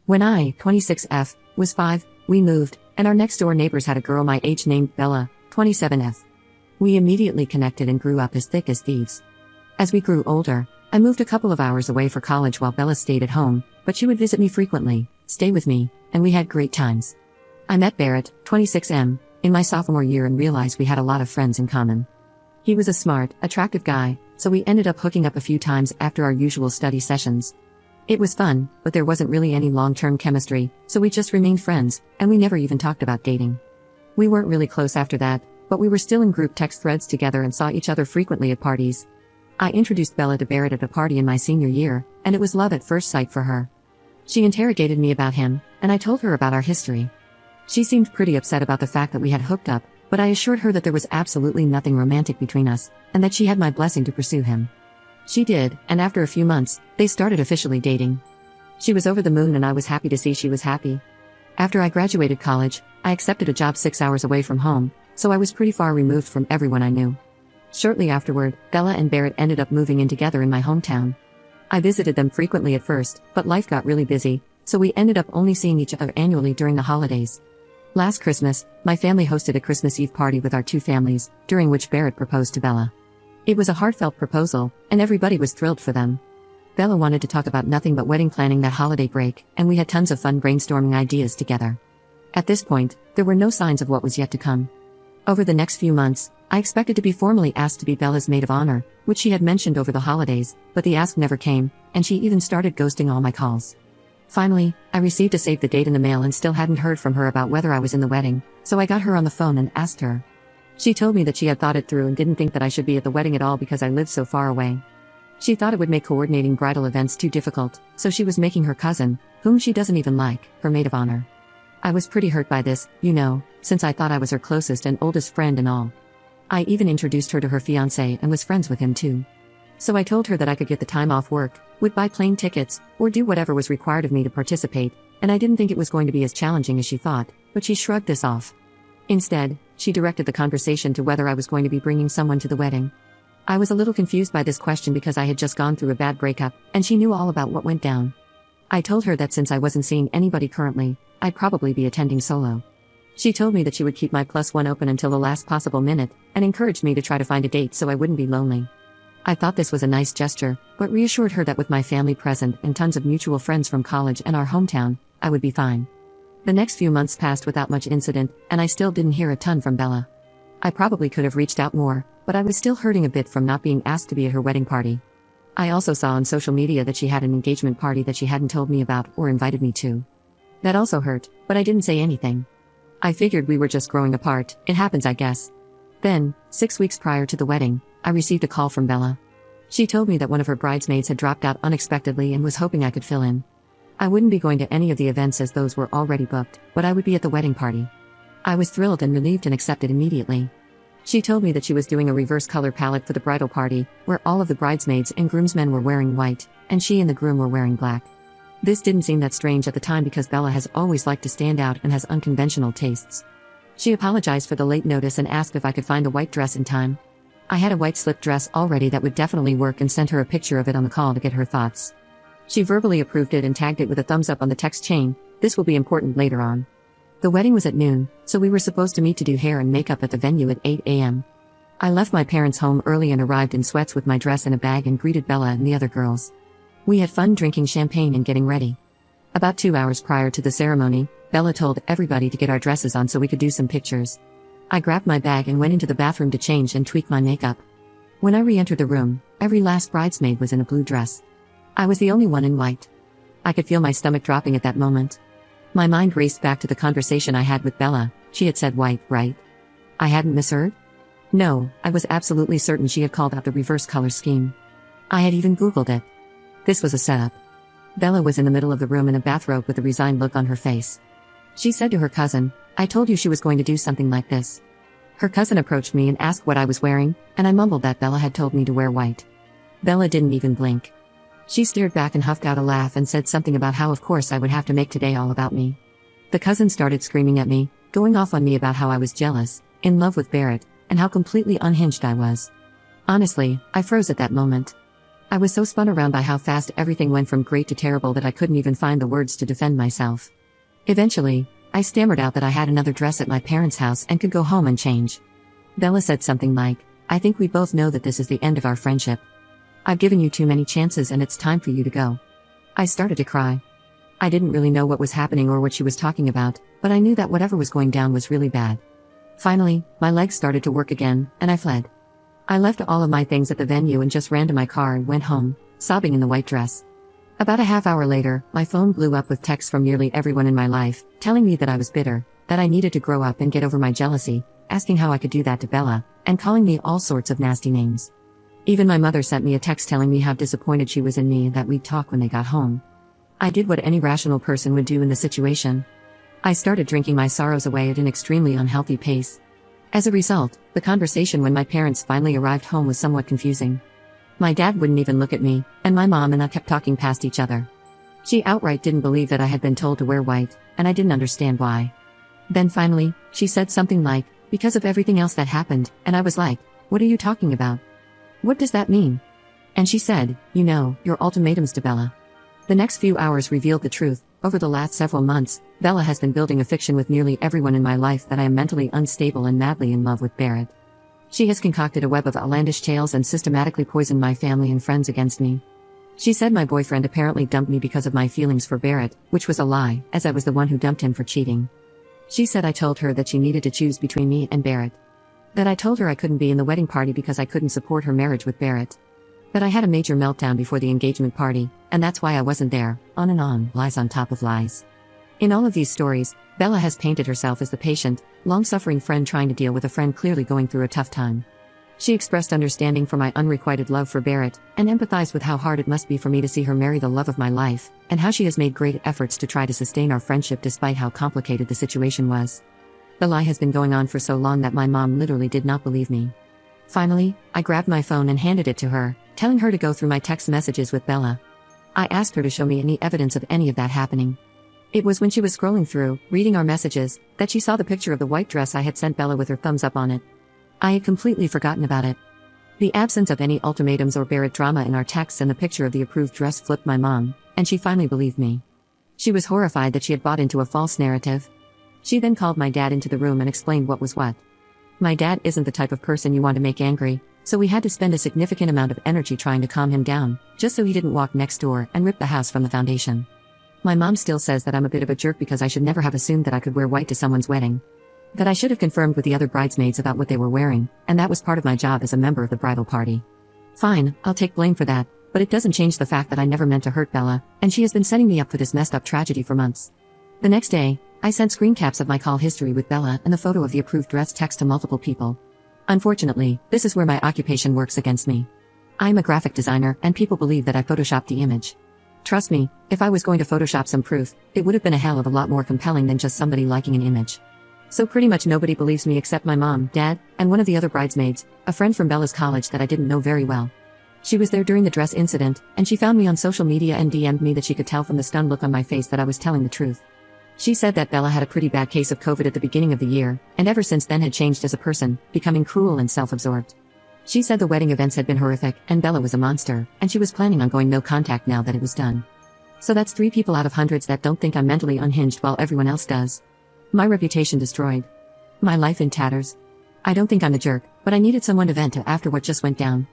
When I, 26F, was 5, we moved, and our next door neighbors had a girl my age named Bella, 27F. We immediately connected and grew up as thick as thieves. As we grew older, I moved a couple of hours away for college while Bella stayed at home, but she would visit me frequently, stay with me, and we had great times. I met Barrett, 26M, in my sophomore year and realized we had a lot of friends in common. He was a smart, attractive guy, so we ended up hooking up a few times after our usual study sessions. It was fun, but there wasn't really any long-term chemistry, so we just remained friends, and we never even talked about dating. We weren't really close after that, but we were still in group text threads together and saw each other frequently at parties. I introduced Bella to Barrett at a party in my senior year, and it was love at first sight for her. She interrogated me about him, and I told her about our history. She seemed pretty upset about the fact that we had hooked up, but I assured her that there was absolutely nothing romantic between us, and that she had my blessing to pursue him. She did, and after a few months, they started officially dating. She was over the moon and I was happy to see she was happy. After I graduated college, I accepted a job 6 hours away from home, so I was pretty far removed from everyone I knew. Shortly afterward, Bella and Barrett ended up moving in together in my hometown. I visited them frequently at first, but life got really busy, so we ended up only seeing each other annually during the holidays. Last Christmas, my family hosted a Christmas Eve party with our two families, during which Barrett proposed to Bella. It was a heartfelt proposal, and everybody was thrilled for them. Bella wanted to talk about nothing but wedding planning that holiday break, and we had tons of fun brainstorming ideas together. At this point, there were no signs of what was yet to come. Over the next few months, I expected to be formally asked to be Bella's maid of honor, which she had mentioned over the holidays, but the ask never came, and she even started ghosting all my calls. Finally, I received a save the date in the mail and still hadn't heard from her about whether I was in the wedding, so I got her on the phone and asked her. She told me that she had thought it through and didn't think that I should be at the wedding at all because I lived so far away. She thought it would make coordinating bridal events too difficult, so she was making her cousin, whom she doesn't even like, her maid of honor. I was pretty hurt by this, since I thought I was her closest and oldest friend and all. I even introduced her to her fiancé and was friends with him too. So I told her that I could get the time off work, would buy plane tickets, or do whatever was required of me to participate, and I didn't think it was going to be as challenging as she thought, but she shrugged this off. Instead, she directed the conversation to whether I was going to be bringing someone to the wedding. I was a little confused by this question because I had just gone through a bad breakup, and she knew all about what went down. I told her that since I wasn't seeing anybody currently, I'd probably be attending solo. She told me that she would keep my +1 open until the last possible minute, and encouraged me to try to find a date so I wouldn't be lonely. I thought this was a nice gesture, but reassured her that with my family present and tons of mutual friends from college and our hometown, I would be fine. The next few months passed without much incident, and I still didn't hear a ton from Bella. I probably could have reached out more, but I was still hurting a bit from not being asked to be at her wedding party. I also saw on social media that she had an engagement party that she hadn't told me about or invited me to. That also hurt, but I didn't say anything. I figured we were just growing apart, it happens I guess. Then, 6 weeks prior to the wedding, I received a call from Bella. She told me that one of her bridesmaids had dropped out unexpectedly and was hoping I could fill in. I wouldn't be going to any of the events as those were already booked, but I would be at the wedding party. I was thrilled and relieved and accepted immediately. She told me that she was doing a reverse color palette for the bridal party, where all of the bridesmaids and groomsmen were wearing white, and she and the groom were wearing black. This didn't seem that strange at the time because Bella has always liked to stand out and has unconventional tastes. She apologized for the late notice and asked if I could find a white dress in time. I had a white slip dress already that would definitely work and sent her a picture of it on the call to get her thoughts. She verbally approved it and tagged it with a thumbs up on the text chain, "This will be important later on." The wedding was at noon, so we were supposed to meet to do hair and makeup at the venue at 8 a.m. I left my parents' home early and arrived in sweats with my dress in a bag and greeted Bella and the other girls. We had fun drinking champagne and getting ready. About 2 hours prior to the ceremony, Bella told everybody to get our dresses on so we could do some pictures. I grabbed my bag and went into the bathroom to change and tweak my makeup. When I re-entered the room, every last bridesmaid was in a blue dress. I was the only one in white. I could feel my stomach dropping at that moment. My mind raced back to the conversation I had with Bella. She had said white, right? I hadn't misheard? No, I was absolutely certain she had called out the reverse color scheme. I had even Googled it. This was a setup. Bella was in the middle of the room in a bathrobe with a resigned look on her face. She said to her cousin, "I told you she was going to do something like this." Her cousin approached me and asked what I was wearing, and I mumbled that Bella had told me to wear white. Bella didn't even blink. She stared back and huffed out a laugh and said something about how of course I would have to make today all about me. The cousin started screaming at me, going off on me about how I was jealous, in love with Barrett, and how completely unhinged I was. Honestly, I froze at that moment. I was so spun around by how fast everything went from great to terrible that I couldn't even find the words to defend myself. Eventually, I stammered out that I had another dress at my parents' house and could go home and change. Bella said something like, "I think we both know that this is the end of our friendship. I've given you too many chances and it's time for you to go." I started to cry. I didn't really know what was happening or what she was talking about, but I knew that whatever was going down was really bad. Finally, my legs started to work again, and I fled. I left all of my things at the venue and just ran to my car and went home, sobbing in the white dress. About a half hour later, my phone blew up with texts from nearly everyone in my life, telling me that I was bitter, that I needed to grow up and get over my jealousy, asking how I could do that to Bella, and calling me all sorts of nasty names. Even my mother sent me a text telling me how disappointed she was in me and that we'd talk when they got home. I did what any rational person would do in the situation. I started drinking my sorrows away at an extremely unhealthy pace. As a result, the conversation when my parents finally arrived home was somewhat confusing. My dad wouldn't even look at me, and my mom and I kept talking past each other. She outright didn't believe that I had been told to wear white, and I didn't understand why. Then finally, she said something like, "Because of everything else that happened," and I was like, "What are you talking about? What does that mean?" And she said, "You know, your ultimatums to Bella." The next few hours revealed the truth. Over the last several months, Bella has been building a fiction with nearly everyone in my life that I am mentally unstable and madly in love with Barrett. She has concocted a web of outlandish tales and systematically poisoned my family and friends against me. She said my boyfriend apparently dumped me because of my feelings for Barrett, which was a lie, as I was the one who dumped him for cheating. She said I told her that she needed to choose between me and Barrett. That I told her I couldn't be in the wedding party because I couldn't support her marriage with Barrett. That I had a major meltdown before the engagement party, and that's why I wasn't there, on and on, lies on top of lies. In all of these stories, Bella has painted herself as the patient, long-suffering friend trying to deal with a friend clearly going through a tough time. She expressed understanding for my unrequited love for Barrett, and empathized with how hard it must be for me to see her marry the love of my life, and how she has made great efforts to try to sustain our friendship despite how complicated the situation was. The lie has been going on for so long that my mom literally did not believe me. Finally, I grabbed my phone and handed it to her, telling her to go through my text messages with Bella. I asked her to show me any evidence of any of that happening. It was when she was scrolling through, reading our messages, that she saw the picture of the white dress I had sent Bella with her thumbs up on it. I had completely forgotten about it. The absence of any ultimatums or Barrett drama in our texts and the picture of the approved dress flipped my mom, and she finally believed me. She was horrified that she had bought into a false narrative. She then called my dad into the room and explained what was what. My dad isn't the type of person you want to make angry, so we had to spend a significant amount of energy trying to calm him down, just so he didn't walk next door and rip the house from the foundation. My mom still says that I'm a bit of a jerk because I should never have assumed that I could wear white to someone's wedding. That I should have confirmed with the other bridesmaids about what they were wearing, and that was part of my job as a member of the bridal party. Fine, I'll take blame for that, but it doesn't change the fact that I never meant to hurt Bella, and she has been setting me up for this messed up tragedy for months. The next day, I sent screen caps of my call history with Bella and the photo of the approved dress text to multiple people. Unfortunately, this is where my occupation works against me. I'm a graphic designer, and people believe that I photoshopped the image. Trust me, if I was going to Photoshop some proof, it would have been a hell of a lot more compelling than just somebody liking an image. So pretty much nobody believes me except my mom, dad, and one of the other bridesmaids, a friend from Bella's college that I didn't know very well. She was there during the dress incident, and she found me on social media and DM'd me that she could tell from the stunned look on my face that I was telling the truth. She said that Bella had a pretty bad case of COVID at the beginning of the year, and ever since then had changed as a person, becoming cruel and self-absorbed. She said the wedding events had been horrific, and Bella was a monster, and she was planning on going no contact now that it was done. So that's 3 people out of hundreds that don't think I'm mentally unhinged while everyone else does. My reputation destroyed. My life in tatters. I don't think I'm a jerk, but I needed someone to vent to after what just went down.